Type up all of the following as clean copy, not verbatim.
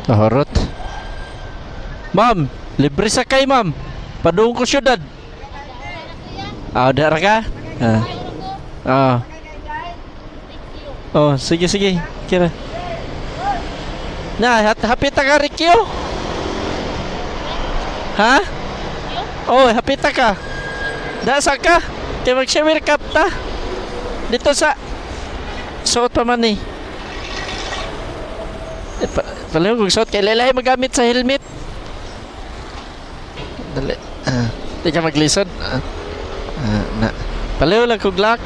Nahorot. Ma'am, libre sakay ma'am. Padung ko syudad. Dara ka? Oh, sige sige. Kira. Na, hapit ka Rikyo. Ha? Oh, hapit ka. Dasa ka. Kaya mag-shower cup ta. Dito sa suot pa man eh. Palang kung suot kay lalay magamit sa helmet. Dali. Di ka maglisod. Na. Palang lang kong lock.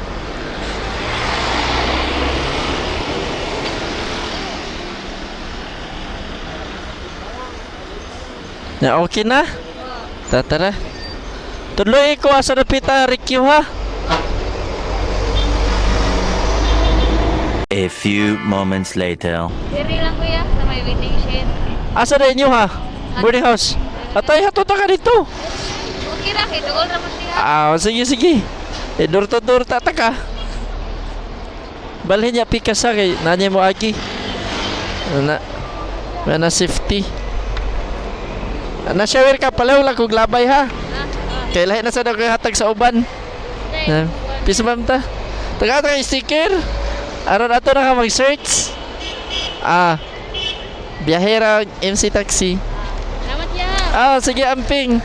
Na okay na? Tara. Tuloy ko asa na pita Rikyo ha. A few moments later. Diri lang kuya sa may waiting shed. Asa na inyo ha? Boarding house. Atay hatuta ka dito. Okay ra kay duol ra mo siya. Sige. Door to door tataka. Balhin niya pikasa kay nanya mo aki. Na safety. Na-shower ka pala wala kong labay ha. Kaya lahat na sa hatag sa uban. Piso ma'am ta. Taga sticker. Aron ato na ka mag-search. Biyahera MC Taxi. Salamat ya. Sige amping.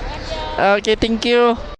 Okay, thank you.